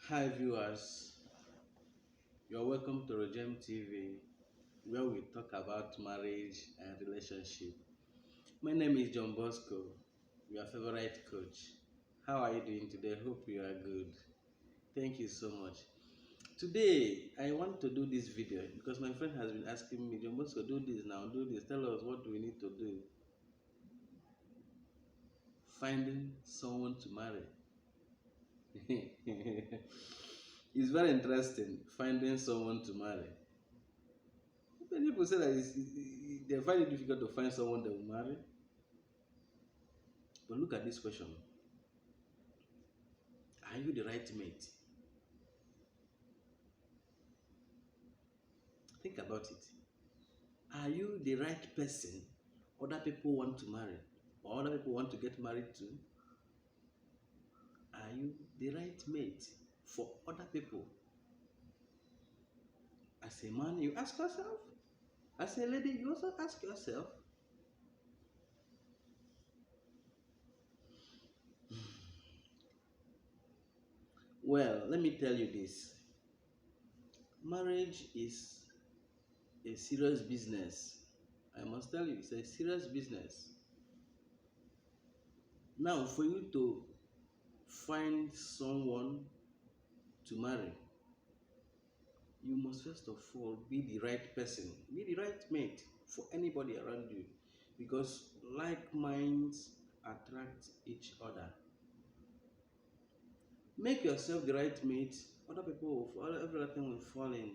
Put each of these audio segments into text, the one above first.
Hi viewers, you're welcome to Rojem TV where we talk about marriage and relationship. My name is John Bosco, your favorite coach. How are you doing today? Hope you are good. Thank you so much. Today I want to do this video because my friend has been asking me, John Bosco, do this now, do this, tell us what do we need to do. Finding someone to marry. It's very interesting finding someone to marry. Many people say that they find it difficult to find someone they will marry. But look at this question: are you the right mate? Think about it. Are you the right person other people want to marry or other people want to get married to? Are you the right mate for other people? As a man, you ask yourself. As a lady, you also ask yourself. Well, let me tell you this: marriage is a serious business. I must tell you, it's a serious business. Now, for you to find someone to marry, you must first of all be the right person, be the right mate for anybody around you, because like minds attract each other. Make yourself the right mate, other people, everything will fall in.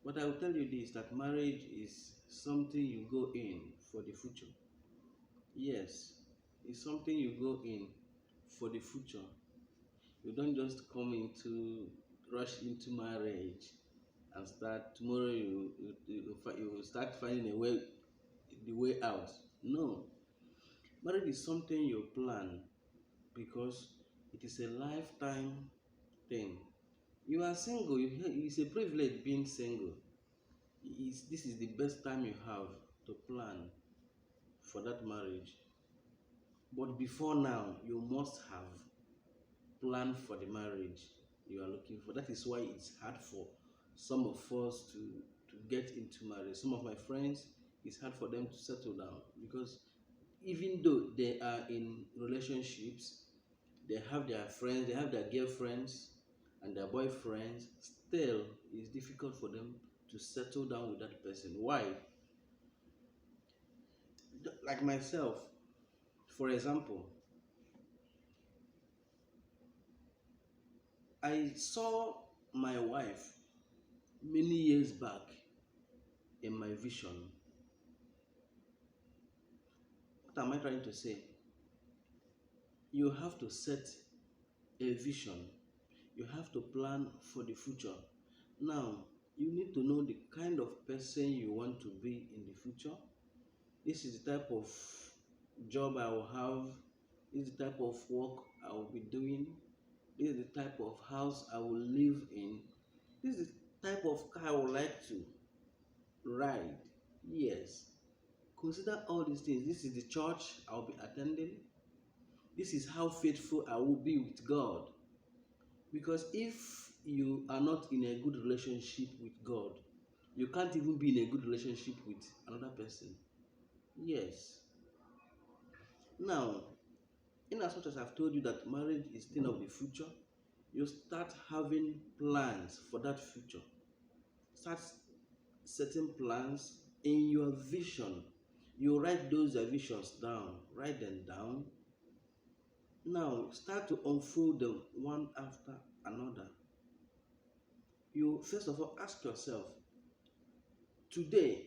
But I will tell you this, that marriage is something you go in for the future. Yes, it's something you go in for the future. You don't just come into rush into marriage and start tomorrow you will start finding a way, the way out. No, marriage is something you plan because it is a lifetime thing. You are single, it's a privilege being single. This is the best time you have to plan for that marriage. But before now, you must have planned for the marriage you are looking for. That is why it's hard for some of us to get into marriage. Some of my friends, it's hard for them to settle down because even though they are in relationships, they have their friends, they have their girlfriends and their boyfriends, still it's difficult for them to settle down with that person. Why? Like myself, for example, I saw my wife many years back in my vision. What am I trying to say? You have to set a vision. You have to plan for the future. Now, you need to know the kind of person you want to be in the future. This is the type of job I will have. This is the type of work I will be doing. This is the type of house I will live in. This is the type of car I would like to ride. Yes. Consider all these things. This is the church I'll be attending. This is how faithful I will be with God. Because if you are not in a good relationship with God, you can't even be in a good relationship with another person. Yes. Now, in as much as I've told you that marriage is thing of the future, you start having plans for that future. Start setting plans in your vision. You write those visions down, write them down. Now start to unfold them one after another. You first of all ask yourself, today,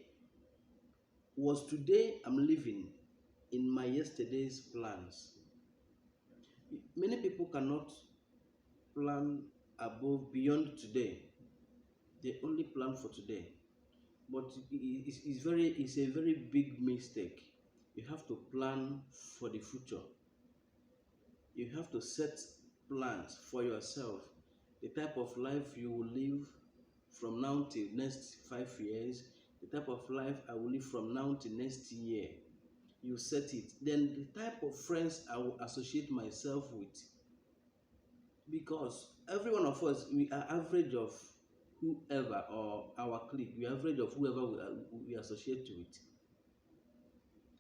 was today I'm living in my yesterday's plans? Many people cannot plan above beyond today. They only plan for today. But it's a very big mistake. You have to plan for the future. You have to set plans for yourself, the type of life you will live from now till next 5 years, the type of life I will live from now till next year. You set it. Then the type of friends I will associate myself with. because every one of us, we are average of whoever, or our clique, we are average of whoever we associate with.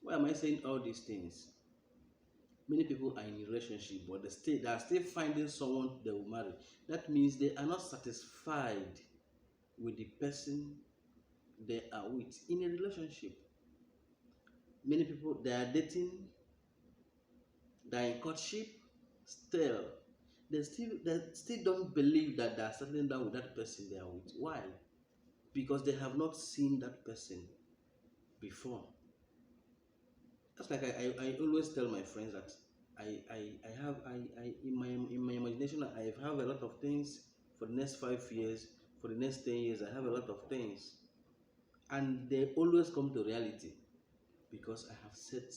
Why am I saying all these things? Many people are in a relationship, but they are still finding someone they will marry. That means they are not satisfied with the person they are with in a relationship. Many people, they are dating, they are in courtship, still they still don't believe that they are settling down with that person they are with. Why? Because they have not seen that person before. Just like I always tell my friends that in my imagination I have a lot of things for the next 5 years, for the next 10 years. I have a lot of things, and they always come to reality because I have set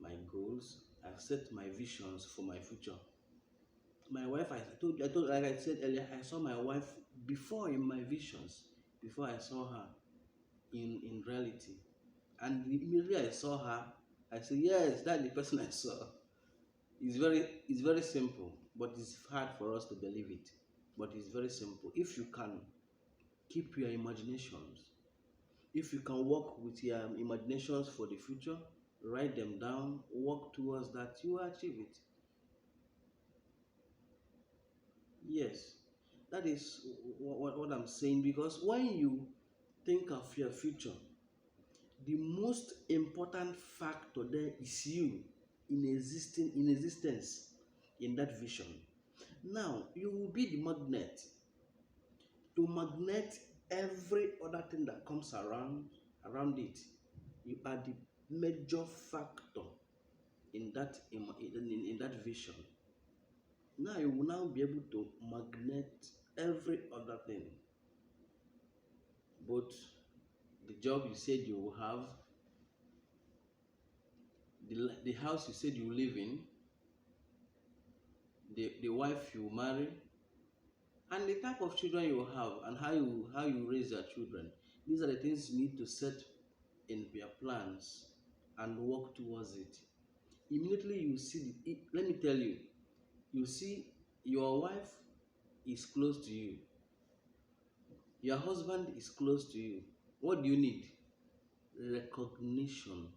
my goals, I've set my visions for my future. My wife, I told, like I said earlier, I saw my wife before in my visions, before I saw her in reality. And immediately I saw her, I said, yes, that's the person I saw. It's very simple, but it's hard for us to believe it. But it's very simple. If you can keep your imaginations, if you can work with your imaginations for the future, write them down, work towards that, you will achieve it. Yes, that is what I'm saying, because when you think of your future, the most important factor there is you in existence in that vision. Now you will be the magnet to magnet every other thing that comes around it. You are the major factor in that vision. Now you will now be able to magnet every other thing, both the job you said you will have, the house you said you live in, the wife you marry, and the type of children you have, and how you raise your children. These are the things you need to set in your plans and work towards it. Immediately you see let me tell you, you see your wife is close to you, your husband is close to you. What do you need? Recognition.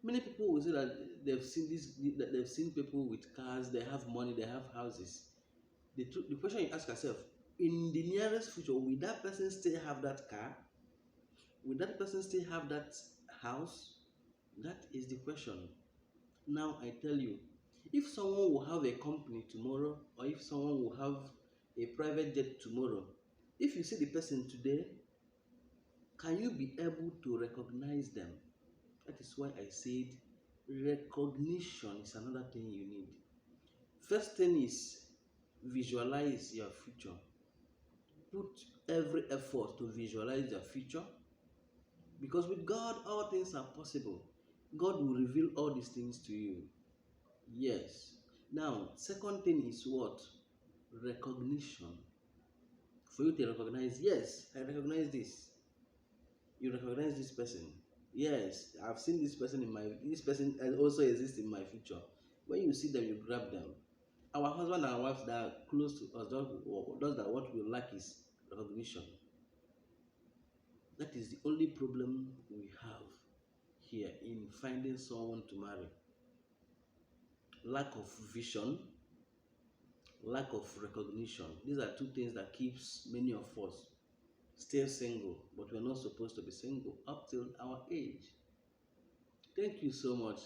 Many people will say that they've seen people with cars, they have money, they have houses. The question you ask yourself, in the nearest future, will that person still have that car? Will that person still have that house? That is the question. Now I tell you, if someone will have a company tomorrow, or if someone will have a private jet tomorrow, if you see the person today, can you be able to recognize them? That is why I said recognition is another thing you need. First thing is visualize your future. Put every effort to visualize your future, because with God all things are possible. God will reveal all these things to you. Yes. Now, second thing is what? Recognition. For you to recognize, yes, I recognize this. You recognize this person. Yes, I've seen this person also exists in my future. When you see them, you grab them. Our husband and our wives that are close to us, does that what we lack is recognition. That is the only problem we have here in finding someone to marry. Lack of vision, lack of recognition. These are two things that keeps many of us still single, but we're not supposed to be single up till our age. Thank you so much.